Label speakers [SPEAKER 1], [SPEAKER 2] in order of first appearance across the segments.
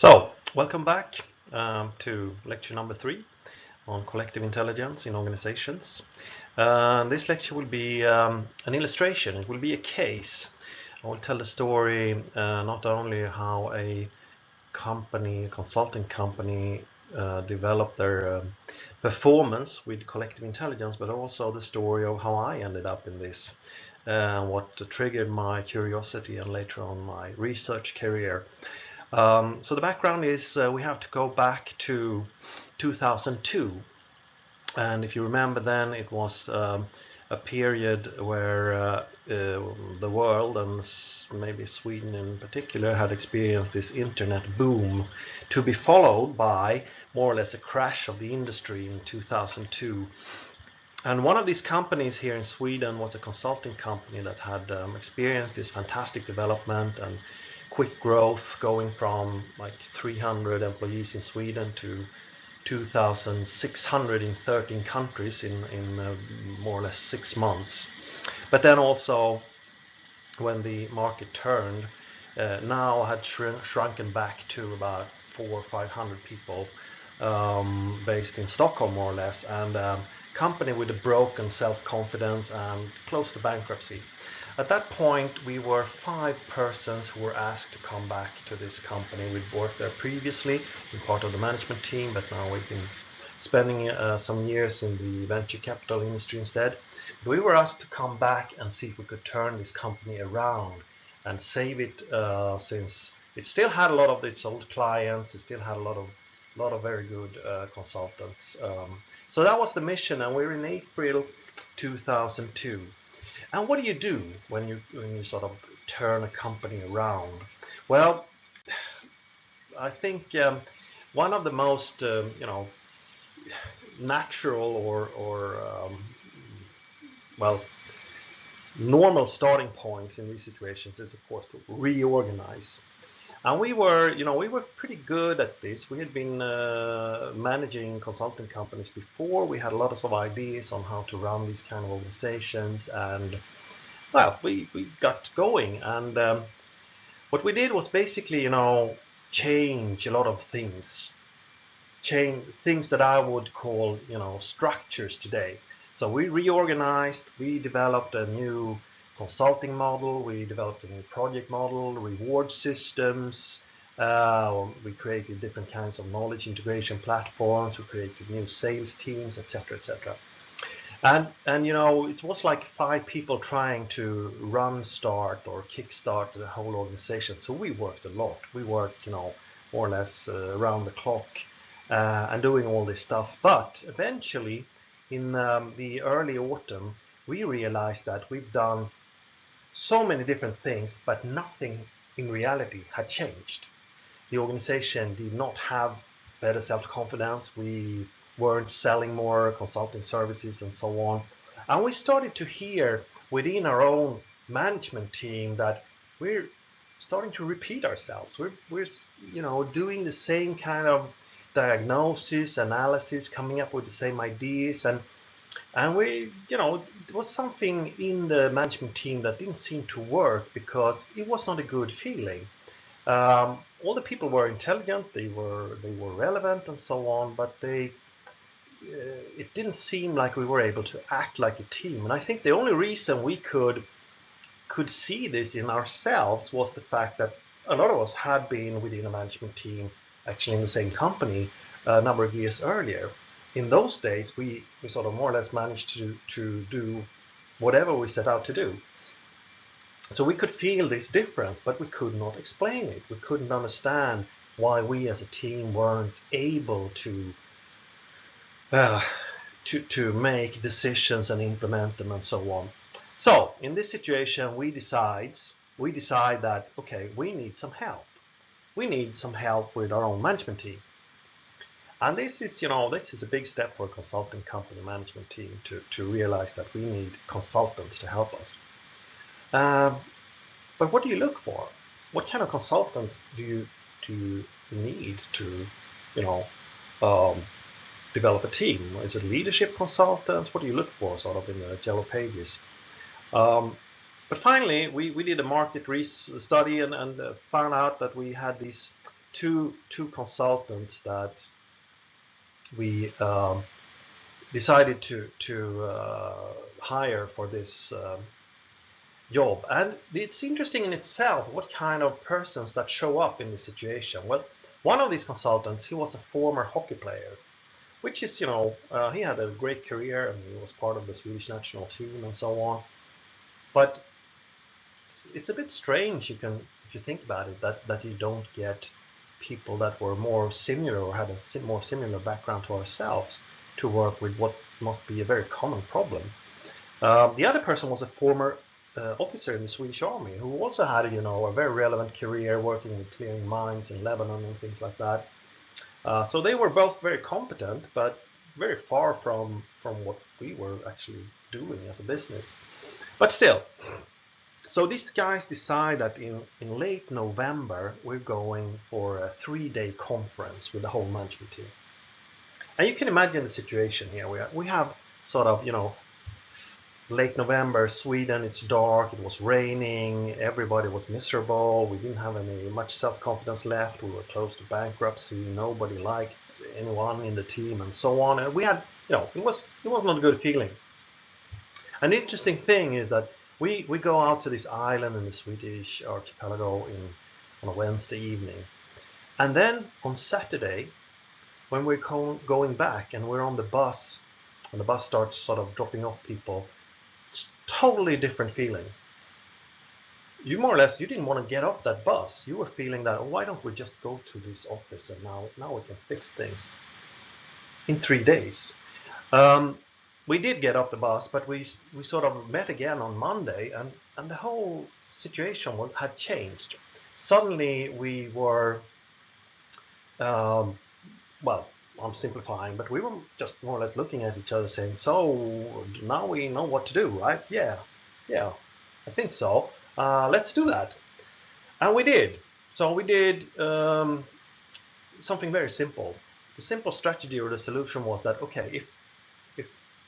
[SPEAKER 1] So, welcome back to lecture number 3 on collective intelligence in organizations. This lecture will be an illustration, it will be a case. I will tell the story not only how a consulting company developed their performance with collective intelligence, but also the story of how I ended up in this, what triggered my curiosity and later on my research career. So the background is we have to go back to 2002, and if you remember, then it was a period where the world, and maybe Sweden in particular, had experienced this internet boom, to be followed by more or less a crash of the industry in 2002. And one of these companies here in Sweden was a consulting company that had experienced this fantastic development and quick growth, going from like 300 employees in Sweden to 2,600 in 13 countries in more or less 6 months. But then also, when the market turned, now had shrunken back to about 400 or 500 people, based in Stockholm more or less, and company with a broken self-confidence and close to bankruptcy. At that point, we were 5 persons who were asked to come back to this company. We'd worked there previously, been part of the management team, but now we've been spending some years in the venture capital industry instead. We were asked to come back and see if we could turn this company around and save it, since it still had a lot of its old clients, it still had a lot of very good consultants. So that was the mission, and we're in April 2002. And what do you do when you sort of turn a company around? Well, I think one of the most natural or normal starting points in these situations is, of course, to reorganize. And we were pretty good at this. We had been managing consulting companies before. We had a lot of ideas on how to run these kind of organizations, and well, we got going. And what we did was basically, change a lot of things, change things that I would call, structures today. So we reorganized. We developed a new consulting model, we developed a new project model, reward systems, we created different kinds of knowledge integration platforms, we created new sales teams, etc., etc. And it was like 5 people trying to start or kickstart the whole organization. So we worked a lot. We worked, more or less around the clock, and doing all this stuff. But eventually, in the early autumn, we realized that we've done so many different things, but nothing in reality had changed. The organization did not have better self-confidence. We weren't selling more consulting services and so on. And we started to hear within our own management team that we're starting to repeat ourselves. We're doing the same kind of diagnosis, analysis, coming up with the same ideas, and we, there was something in the management team that didn't seem to work because it was not a good feeling. All the people were intelligent, they were relevant and so on, but it didn't seem like we were able to act like a team. And I think the only reason we could see this in ourselves was the fact that a lot of us had been within a management team, actually in the same company, a number of years earlier. In those days, we sort of more or less managed to do whatever we set out to do. So we could feel this difference, but we could not explain it. We couldn't understand why we as a team weren't able to make decisions and implement them and so on. So in this situation, we decide that, okay, we need some help. We need some help with our own management team. And this is a big step for a consulting company management team to realize that we need consultants to help us. But what do you look for? What kind of consultants do you need to, develop a team? Is it leadership consultants? What do you look for, sort of in the yellow pages? But finally, we did a market study and found out that we had these two consultants that we decided to hire for this job. And it's interesting in itself what kind of persons that show up in this situation. Well, one of these consultants, he was a former hockey player, which is, he had a great career and he was part of the Swedish national team and so on. But it's a bit strange, if you think about it, that you don't get people that were more similar or had a more similar background to ourselves to work with what must be a very common problem. The other person was a former officer in the Swedish army who also had a very relevant career working with clearing mines in Lebanon and things like that. So they were both very competent, but very far from what we were actually doing as a business. But still, so these guys decide that in late November, we're going for a 3-day conference with the whole management team. And you can imagine the situation here. We have sort of, late November, Sweden, it's dark, it was raining, everybody was miserable, we didn't have much self-confidence left, we were close to bankruptcy, nobody liked anyone in the team and so on. And we had, it was not a good feeling. An interesting thing is that we go out to this island in the Swedish archipelago on a Wednesday evening. And then on Saturday, when we're going back and we're on the bus, and the bus starts sort of dropping off people, it's totally different feeling. You more or less, you didn't want to get off that bus. You were feeling that, why don't we just go to this office and now we can fix things in 3 days. We did get off the bus, but we sort of met again on Monday, and the whole situation had changed. Suddenly we were, well, I'm simplifying, but we were just more or less looking at each other saying, so now we know what to do, right? Yeah, I think so. Let's do that. And we did. So we did something very simple. The simple strategy or the solution was that, okay, if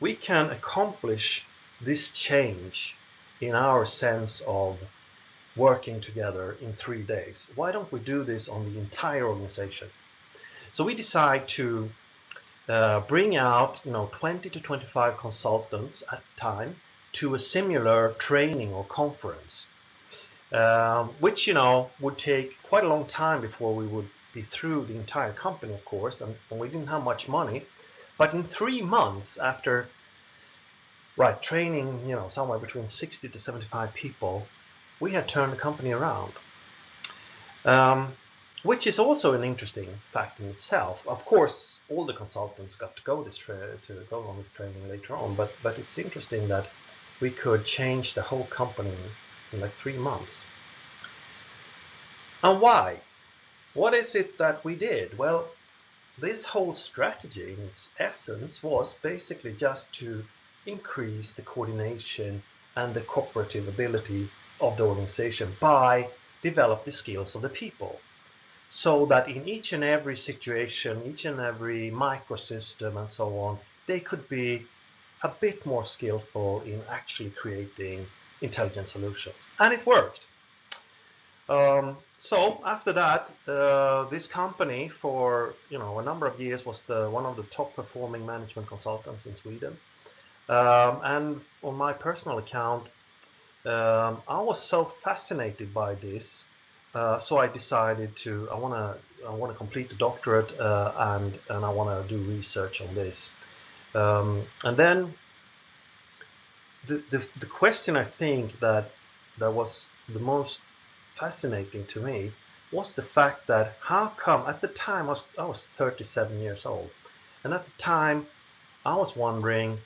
[SPEAKER 1] we can accomplish this change in our sense of working together in 3 days, why don't we do this on the entire organization? So we decide to bring out 20 to 25 consultants at a time to a similar training or conference, which would take quite a long time before we would be through the entire company, of course, and we didn't have much money. But in 3 months after training somewhere between 60 to 75 people, we had turned the company around. Which is also an interesting fact in itself. Of course, all the consultants got to go on this training later on, but it's interesting that we could change the whole company in like 3 months. And why? What is it that we did? Well, this whole strategy in its essence was basically just to increase the coordination and the cooperative ability of the organization by develop the skills of the people, so that in each and every situation, each and every microsystem and so on, they could be a bit more skillful in actually creating intelligent solutions. And it worked. So after that, this company for a number of years was one of the top performing management consultants in Sweden. And on my personal account, I was so fascinated by this, so I decided I want to complete the doctorate, and I want to do research on this. And then the question I think that was the most fascinating to me was the fact that how come at the time I was 37 years old, and at the time I was wondering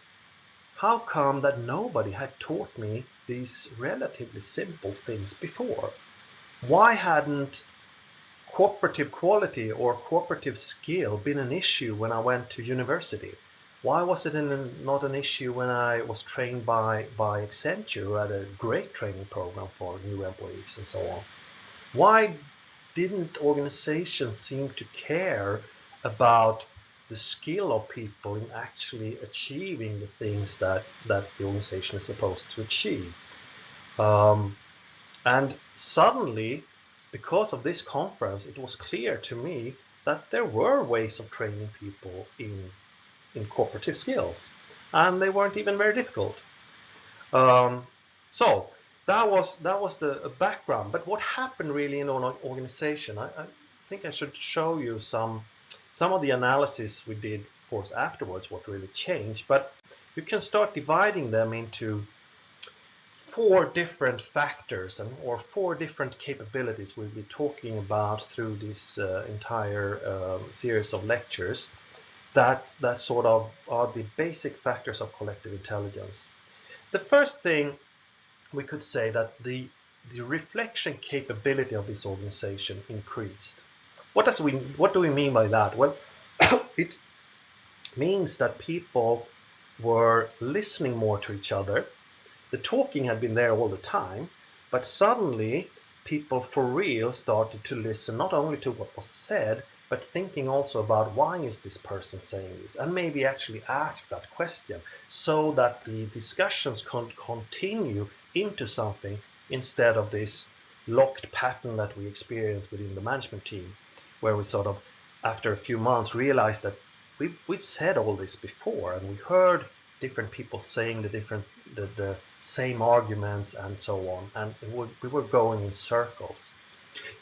[SPEAKER 1] how come that nobody had taught me these relatively simple things before. Why hadn't cooperative quality or cooperative skill been an issue when I went to university? Why was it not an issue when I was trained by Accenture, who had a great training program for new employees and so on? Why didn't organizations seem to care about the skill of people in actually achieving the things that the organization is supposed to achieve? And suddenly, because of this conference, it was clear to me that there were ways of training people in cooperative skills, and they weren't even very difficult. So that was the background. But what happened really in an organization? I think I should show you some of the analysis we did, of course, afterwards. What really changed, but you can start dividing them into 4 different factors or 4 different capabilities we'll be talking about through this entire series of lectures that sort of are the basic factors of collective intelligence. The first thing we could say that the reflection capability of this organization increased. What do we mean by that? Well, it means that people were listening more to each other. The talking had been there all the time, but suddenly people for real started to listen not only to what was said, but thinking also about why is this person saying this, and maybe actually ask that question so that the discussions can continue into something instead of this locked pattern that we experience within the management team, where we sort of, after a few months, realized that we said all this before, and we heard different people saying the same arguments and so on, and we were going in circles.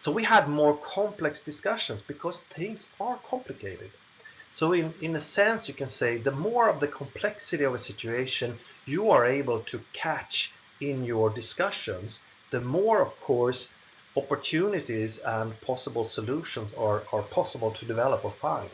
[SPEAKER 1] So we had more complex discussions because things are complicated. So in a sense, you can say the more of the complexity of a situation you are able to catch in your discussions, the more, of course, opportunities and possible solutions are possible to develop or find.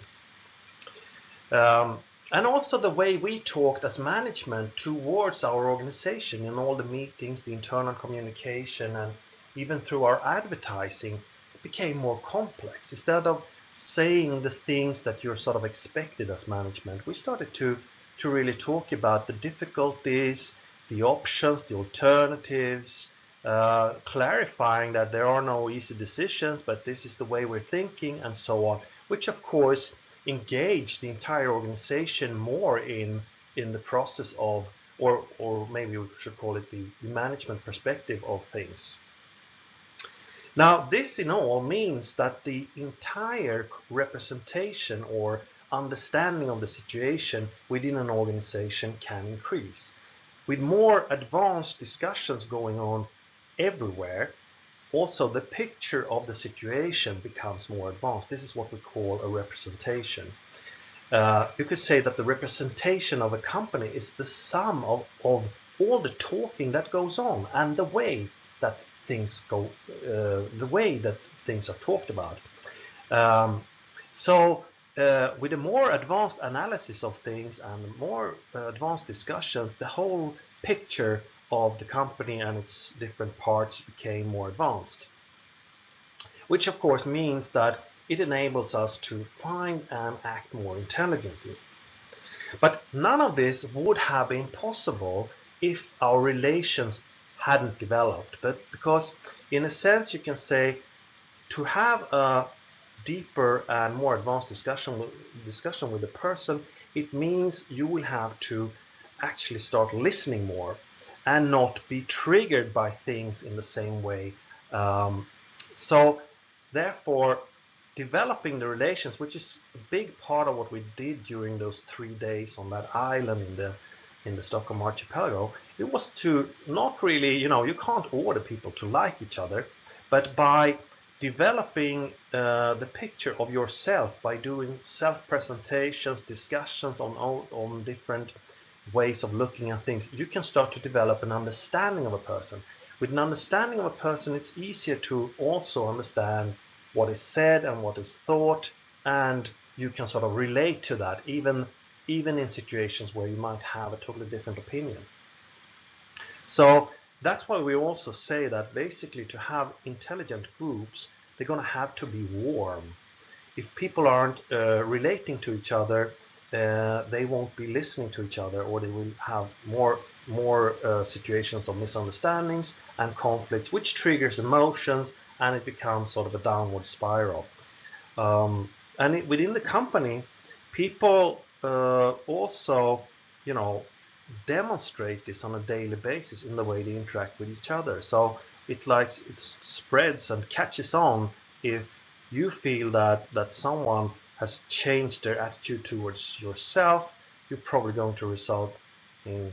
[SPEAKER 1] And also the way we talked as management towards our organization in all the meetings, the internal communication, and even through our advertising, it became more complex. Instead of saying the things that you're sort of expected as management, we started to really talk about the difficulties, the options, the alternatives, clarifying that there are no easy decisions, but this is the way we're thinking, and so on, which of course engage the entire organization more in the process of, or maybe we should call it the management perspective of things. Now, this in all means that the entire representation or understanding of the situation within an organization can increase. With more advanced discussions going on everywhere, also the picture of the situation becomes more advanced. This is what we call a representation. You could say that the representation of a company is the sum of all the talking that goes on and the way that things go, the way that things are talked about. With a more advanced analysis of things and more advanced discussions, the whole picture of the company and its different parts became more advanced, which of course means that it enables us to find and act more intelligently. But none of this would have been possible if our relations hadn't developed. But because in a sense you can say to have a deeper and more advanced discussion with the person, it means you will have to actually start listening more and not be triggered by things in the same way. So therefore, developing the relations, which is a big part of what we did during those 3 days on that island in the Stockholm archipelago, it was to not really, you can't order people to like each other, but by developing the picture of yourself by doing self-presentations, discussions on different ways of looking at things, you can start to develop an understanding of a person. With an understanding of a person, it's easier to also understand what is said and what is thought, and you can sort of relate to that, even in situations where you might have a totally different opinion. So that's why we also say that basically to have intelligent groups, they're going to have to be warm. If people aren't relating to each other, they won't be listening to each other, or they will have more situations of misunderstandings and conflicts, which triggers emotions, and it becomes sort of a downward spiral. Within the company, people also, demonstrate this on a daily basis in the way they interact with each other. So it spreads and catches on if you feel that someone has changed their attitude towards yourself. You're probably going to result in,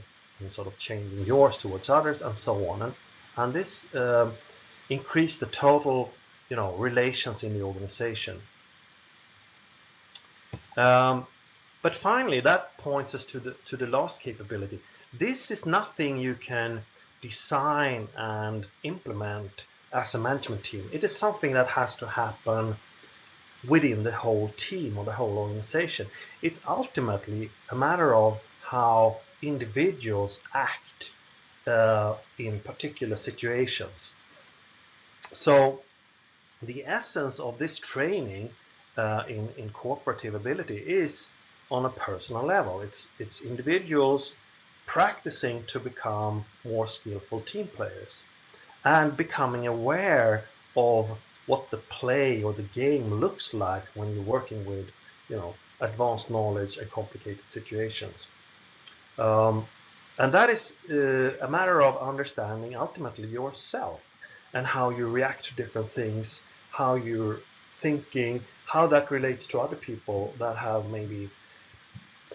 [SPEAKER 1] sort of changing yours towards others, and so on. And this increase the total, relations in the organization. But finally, that points us to the last capability. This is nothing you can design and implement as a management team. It is something that has to happen within the whole team or the whole organization. It's ultimately a matter of how individuals act in particular situations. So the essence of this training in cooperative ability is on a personal level. It's individuals practicing to become more skillful team players and becoming aware of what the play or the game looks like when you're working with, advanced knowledge and complicated situations. And that is a matter of understanding ultimately yourself and how you react to different things, how you're thinking, how that relates to other people that have maybe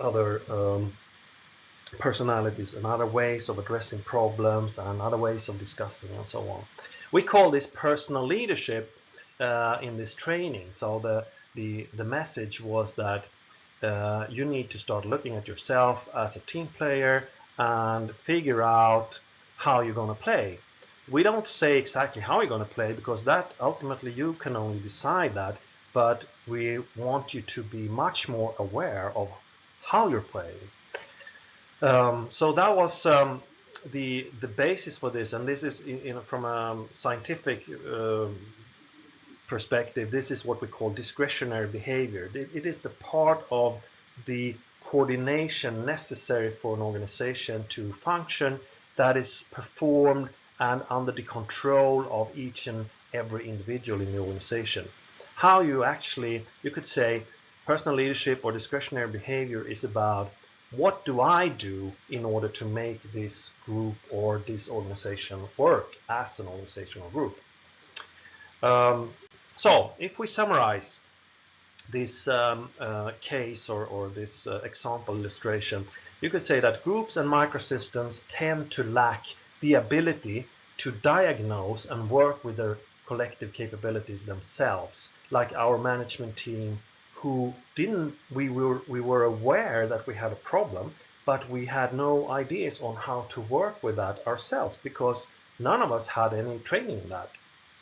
[SPEAKER 1] other personalities and other ways of addressing problems and other ways of discussing and so on. We call this personal leadership in this training. So the message was that you need to start looking at yourself as a team player and figure out how you're going to play. We don't say exactly how you're going to play because that ultimately you can only decide that, but we want you to be much more aware of how you're playing. So that was the basis for this, and this is from a scientific perspective. This is what we call discretionary behavior. It is the part of the coordination necessary for an organization to function that is performed and under the control of each and every individual in the organization. How you could say personal leadership or discretionary behavior is about what do I do in order to make this group or this organization work as an organizational group. So if we summarize this case or this example illustration, you could say that groups and microsystems tend to lack the ability to diagnose and work with their collective capabilities themselves, like our management team who we were aware that we had a problem, but we had no ideas on how to work with that ourselves because none of us had any training in that.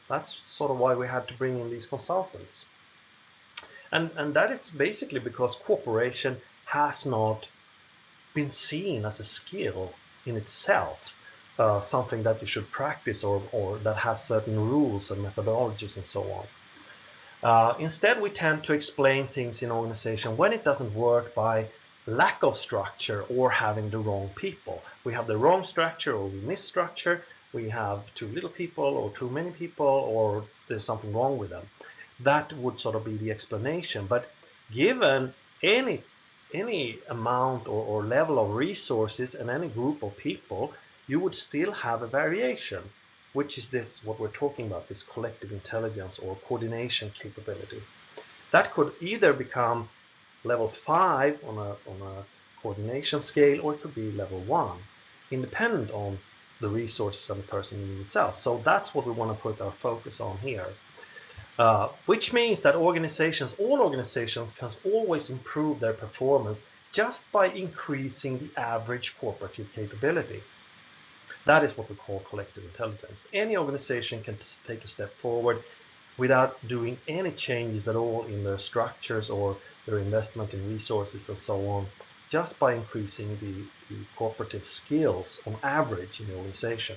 [SPEAKER 1] That's sort of why we had to bring in these consultants. And that is basically because cooperation has not been seen as a skill in itself, something that you should practice or that has certain rules and methodologies and so on. Instead, we tend to explain things in organization when it doesn't work by lack of structure or having the wrong people. We have the wrong structure or we miss structure. We have too little people or too many people or there's something wrong with them. That would sort of be the explanation. But given any amount or level of resources and any group of people, you would still have a variation, which is this, what we're talking about, this collective intelligence or coordination capability. That could either become level 5 on a coordination scale, or it could be level 1, independent on the resources of the person in itself. So that's what we want to put our focus on here. Which means that all organizations can always improve their performance just by increasing the average cooperative capability. That is what we call collective intelligence. Any organization can take a step forward without doing any changes at all in their structures or their investment in resources and so on, just by increasing the cooperative skills on average in the organization.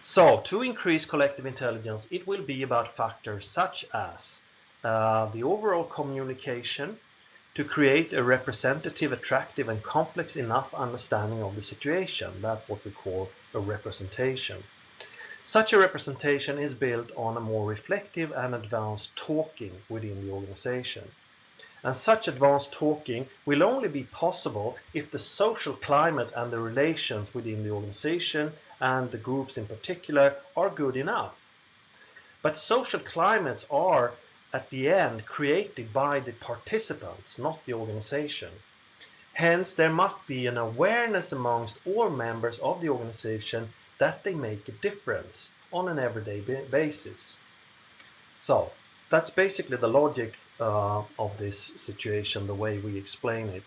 [SPEAKER 1] So to increase collective intelligence, it will be about factors such as the overall communication, to create a representative, attractive, and complex enough understanding of the situation. That's what we call a representation. Such a representation is built on a more reflective and advanced talking within the organization. And such advanced talking will only be possible if the social climate and the relations within the organization and the groups in particular are good enough. But social climates are, at the end, created by the participants, not the organization. Hence, there must be an awareness amongst all members of the organization that they make a difference on an everyday basis. So that's basically the logic of this situation, the way we explain it,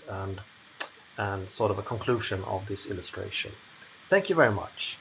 [SPEAKER 1] and sort of a conclusion of this illustration. Thank you very much.